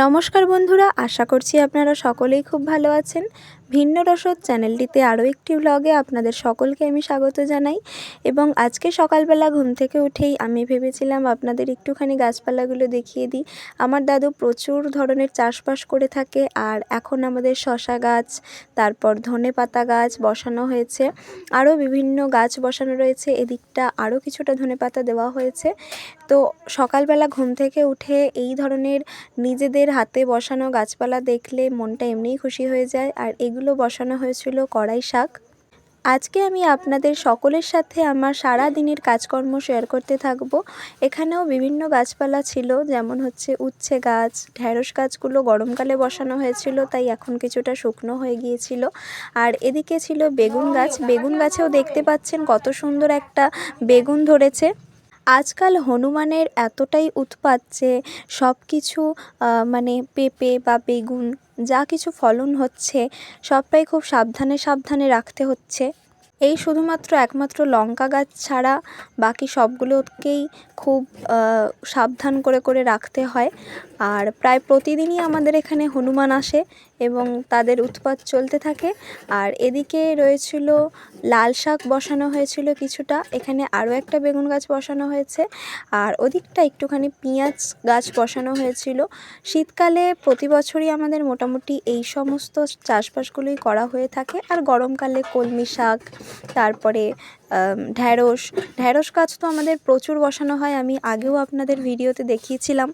নমস্কার বন্ধুরা, আশা করছি আপনারা সকলেই খুব ভালো আছেন। ভিন্ন রসদ চ্যানেলটিতে আরও একটি ব্লগে আপনাদের সকলকে আমি স্বাগত জানাই। এবং আজকে সকালবেলা ঘুম থেকে উঠেই আমি ভেবেছিলাম আপনাদের একটুখানি গাছপালাগুলো দেখিয়ে দিই। আমার দাদু প্রচুর ধরনের চাষবাস করে থাকে, আর এখন আমাদের শশা গাছ, তারপর ধনেপাতা গাছ বসানো হয়েছে, আরও বিভিন্ন গাছ বসানো রয়েছে। এদিকটা আরও কিছুটা ধনেপাতা দেওয়া হয়েছে। তো সকালবেলা ঘুম থেকে উঠে এই ধরনের নিজেদের হাতে বসানো গাছপালা দেখলে মনটা এমনিই খুশি হয়ে যায়। আর এগুলো বসানো হয়েছিল কড়াই শাক। আজকে আমি আপনাদের সকলের সাথে আমার সারা দিনের কাজকর্ম শেয়ার করতে থাকবো। এখানেও বিভিন্ন গাছপালা ছিল, যেমন হচ্ছে উচ্ছে গাছ, ঢ্যাঁড়স গাছগুলো গরমকালে বসানো হয়েছিল, তাই এখন কিছুটা শুকনো হয়ে গিয়েছিল। আর এদিকে ছিল বেগুন গাছ। বেগুন গাছেও দেখতে পাচ্ছেন কত সুন্দর একটা বেগুন ধরেছে। আজকাল হনুমানের এতটাই উৎপাত যে সব কিছু মানে পেঁপে বা বেগুন যা কিছু ফলন হচ্ছে সবটাই খুব সাবধানে সাবধানে রাখতে হচ্ছে। এই শুধুমাত্র একমাত্র লঙ্কা গাছ ছাড়া বাকি সবগুলোকেই খুব সাবধান করে করে রাখতে হয়। আর প্রায় প্রতিদিনই আমাদের এখানে হনুমান আসে এবং তাদের উৎপাত চলতে থাকে। আর এদিকে রয়েছিল লাল শাক বসানো হয়েছিল কিছুটা, এখানে আরও একটা বেগুন গাছ বসানো হয়েছে, আর ওদিকটা একটুখানি পেঁয়াজ গাছ বসানো হয়েছিল। শীতকালে প্রতি বছরই আমাদের মোটামুটি এই সমস্ত চাষবাসগুলোই করা হয়ে থাকে। আর গরমকালে কলমি শাক, তারপরে ঢ্যাঁড়স গাছ তো আমাদের প্রচুর বসানো হয়, আমি আগেও আপনাদের ভিডিওতে দেখিয়েছিলাম।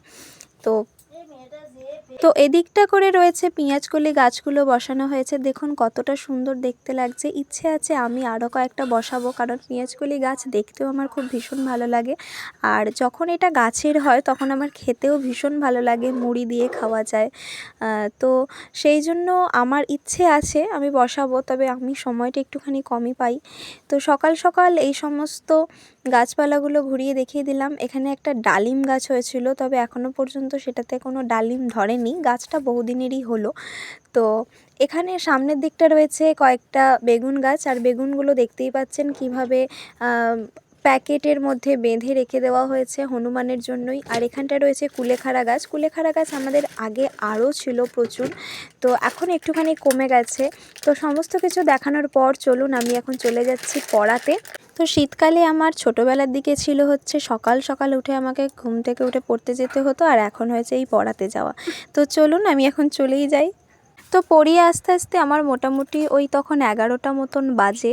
তো এদিকটা করে রয়েছে পেঁয়াজকলি গাছগুলো বসানো হয়েছে, দেখুন কতটা সুন্দর দেখতে লাগছে। ইচ্ছে আছে আমি আরও কয়েকটা বসাবো, কারণ পেঁয়াজকলি গাছ দেখতেও আমার খুব ভীষণ ভালো লাগে। আর যখন এটা গাছের হয় তখন আমার খেতেও ভীষণ ভালো লাগে, মুড়ি দিয়ে খাওয়া যায়। তো সেই জন্য আমার ইচ্ছে আছে আমি বসাবো, তবে আমি সময়টা একটুখানি কমই পাই। তো সকাল সকাল এই সমস্ত গাছপালাগুলো ঘুরিয়ে দেখিয়ে দিলাম। এখানে একটা ডালিম গাছ হয়েছিল, তবে এখনও পর্যন্ত সেটাতে কোনো ডালিম ধরেনি, গাছটা বহুদিনেরই হলো। তো এখানে সামনের দিকটা রয়েছে কয়েকটা বেগুন গাছ, আর বেগুনগুলো দেখতেই পাচ্ছেন কিভাবে প্যাকেটের মধ্যে বেঁধে রেখে দেওয়া হয়েছে হনুমানের জন্যই। আর এখানটা রয়েছে কুলেখাড়া গাছ। কুলেখাড়া গাছ আমাদের আগে আরও ছিল প্রচুর, তো এখন একটুখানি কমে গেছে। তো সমস্ত কিছু দেখানোর পর চলুন আমি এখন চলে যাচ্ছি পড়াতে। তো শীতকালে আমার ছোটোবেলার দিকে ছিল হচ্ছে সকাল সকাল উঠে আমাকে ঘুম থেকে উঠে পড়তে যেতে হতো, আর এখন হয়েছে এই পড়াতে যাওয়া। তো চলুন আমি এখন চলেই যাই। তো পড়িয়ে আস্তে আস্তে আমার মোটামুটি ওই তখন 11টা মতন বাজে।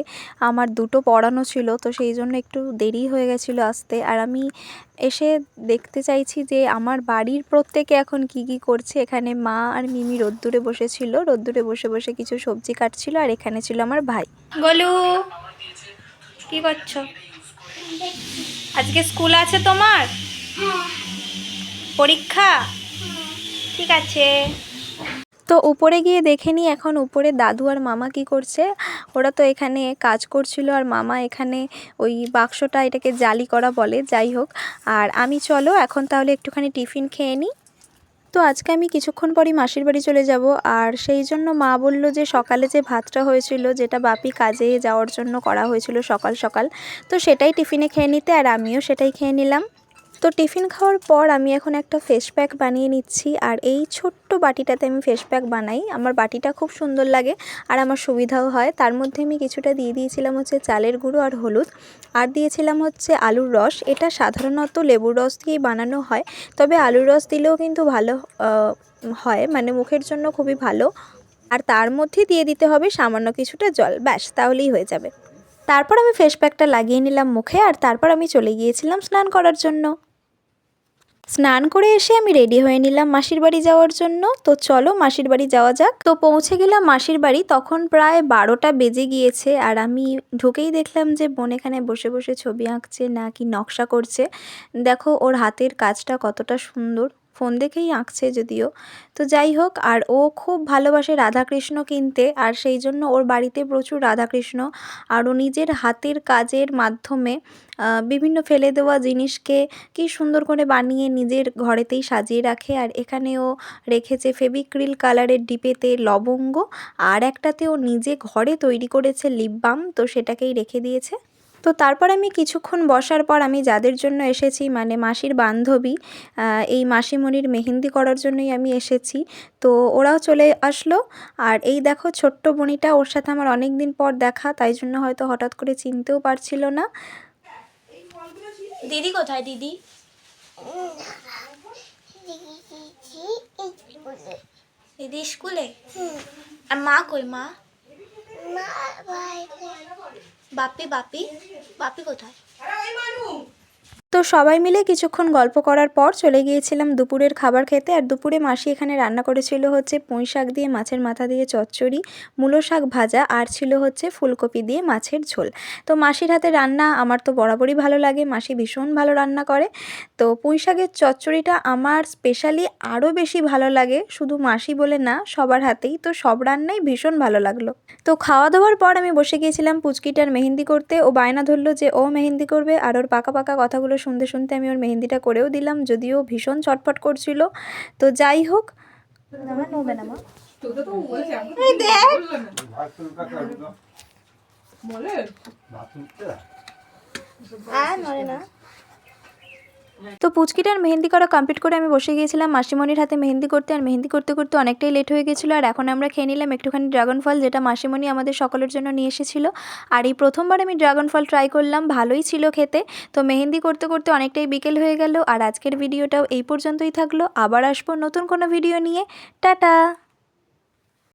আমার দুটো পড়ানো ছিল, তো সেই জন্য একটু দেরি হয়ে গেছিলো আসতে। আর আমি এসে দেখতে চাইছি যে আমার বাড়ির প্রত্যেকে এখন কি কি করছে। এখানে মা আর মিমি রোদ্দুরে বসেছিল, রোদ্দুরে বসে বসে কিছু সবজি কাটছিল, আর এখানে ছিল আমার ভাই। গোলু, কি করছো? আজকে স্কুল আছে তোমার? পরীক্ষা? ঠিক আছে। তো উপরে গিয়ে দেখে নিই এখন উপরে দাদু আর মামা কি করছে। ওরা তো এখানে কাজ করছিল, আর মামা এখানে ওই বাক্সটা, এটাকে জালি করা বলে, যাই হোক। আর আমি চলো এখন তাহলে একটুখানি টিফিন খেয়ে নিই। তো আজকে আমি কিছুক্ষণ পরই মাসির বাড়ি চলে যাব, আর সেই জন্য মা বলল যে সকালে যে ভাতটা হয়েছিল, যেটা বাপি কাজে যাওয়ার জন্য করা হয়েছিল সকাল সকাল, তো সেটাই টিফিনে খেয়ে নিতে, আর আমিও সেটাই খেয়ে নিলাম। তো টিফিন খাওয়ার পর আমি এখন একটা ফেস প্যাক বানিয়ে নিচ্ছি, আর এই ছোট্ট বাটিটাতে আমি ফেস প্যাক বানাই। আমার বাটিটা খুব সুন্দর লাগে আর আমার সুবিধাও হয়। তার মধ্যে আমি কিছুটা দিয়ে দিয়েছিলাম হচ্ছে চালের গুঁড়ো আর হলুদ, আর দিয়েছিলাম হচ্ছে আলুর রস। এটা সাধারণত লেবুর রস দিয়েই বানানো হয়, তবে আলুর রস দিলেও কিন্তু ভালো হয়, মানে মুখের জন্য খুবই ভালো। আর তার মধ্যে দিয়ে দিতে হবে সামান্য কিছুটা জল, ব্যাস তাহলেই হয়ে যাবে। তারপর আমি ফেস প্যাকটা লাগিয়ে নিলাম মুখে, আর তারপর আমি চলে গিয়েছিলাম স্নান করার জন্য। স্নান করে এসে আমি রেডি হয়ে নিলাম মাসির বাড়ি যাওয়ার জন্য। তো চলো মাসির বাড়ি যাওয়া যাক। তো পৌঁছে গেলাম মাসির বাড়ি, তখন প্রায় 12টা বেজে গিয়েছে, আর আমি ঢুকেই দেখলাম যে বোন এখানে বসে বসে ছবি আঁকছে নাকি নকশা করছে। দেখো ওর হাতের কাজটা কতটা সুন্দর, ফোন দেখেই আঁকছে যদিও। তো যাই হোক, আর ও খুব ভালোবাসে রাধাকৃষ্ণ কিনতে, আর সেই জন্য ওর বাড়িতে প্রচুর রাধাকৃষ্ণ। আর ও নিজের হাতের কাজের মাধ্যমে বিভিন্ন ফেলে দেওয়া জিনিসকে কি সুন্দর করে বানিয়ে নিজের ঘরেতেই সাজিয়ে রাখে। আর এখানেও রেখেছে ফেভিক্রিল কালারের ডিপেতে লবঙ্গ, আর একটাতে ও নিজে ঘরে তৈরি করেছে লিপ বাম, তো সেটাকেই রেখে দিয়েছে। তো তারপর আমি কিছুক্ষণ বসার পর আমি যাদের জন্য এসেছি মানে মাসির বান্ধবী, এই মাসিমণির মেহেন্দি করার জন্যই আমি এসেছি। তো ওরাও চলে আসলো। আর এই দেখো ছোট্ট বনিটা, ওর সাথে আমার অনেক দিন পর দেখা, তাই জন্য হয়তো হঠাৎ করে চিনতেও পারছিল না। দিদি কোথায়? দিদি দিদি স্কুলে। আর মা কই? মা বাপি বাপি বাপি কোথায়? তো সবাই মিলে কিছুক্ষণ গল্প করার পর চলে গিয়েছিলাম দুপুরের খাবার খেতে। আর দুপুরে মাসি এখানে রান্না করেছিল হচ্ছে পুঁই শাক দিয়ে মাছের মাথা দিয়ে চচ্চড়ি, মূলো শাক ভাজা, আর ছিল হচ্ছে ফুলকপি দিয়ে মাছের ঝোল। তো মাসির হাতে রান্না আমার তো বরাবরই ভালো লাগে, মাসি ভীষণ ভালো রান্না করে। তো পুঁই শাকের চচ্চড়িটা আমার স্পেশালি আরও বেশি ভালো লাগে, শুধু মাসি বলে না, সবার হাতেই। তো সব রান্নাই ভীষণ ভালো লাগলো। তো খাওয়া দাওয়ার পর আমি বসে গিয়েছিলাম পুচকিটার মেহেন্দি করতে। ও বায়না ধরলো যে ও মেহেন্দি করবে, আর ওর পাকা পাকা কথাগুলো শুনতে শুনতে আমি ওর মেহেন্দিটা করেও দিলাম, যদিও ভীষণ ছটফট করছিল। তো যাই হোক, তো পুচকিটার মেহেন্দি করা কমপ্লিট করে আমি বসে গিয়েছিলাম মাসিমণির হাতে মেহেন্দি করতে। আর মেহেন্দি করতে করতে অনেকটাই লেট হয়ে গেছিলো। আর এখন আমরা খেয়ে নিলাম একটুখানি ড্রাগন ফল, যেটা মাসিমণি আমাদের সকলের জন্য নিয়ে এসেছিলো। আর এই প্রথমবার আমি ড্রাগন ফল ট্রাই করলাম, ভালোই ছিল খেতে। তো মেহেন্দি করতে করতে অনেকটাই বিকেল হয়ে গেল। আর আজকের ভিডিওটাও এই পর্যন্তই থাকলো। আবার আসবো নতুন কোনো ভিডিও নিয়ে। টাটা।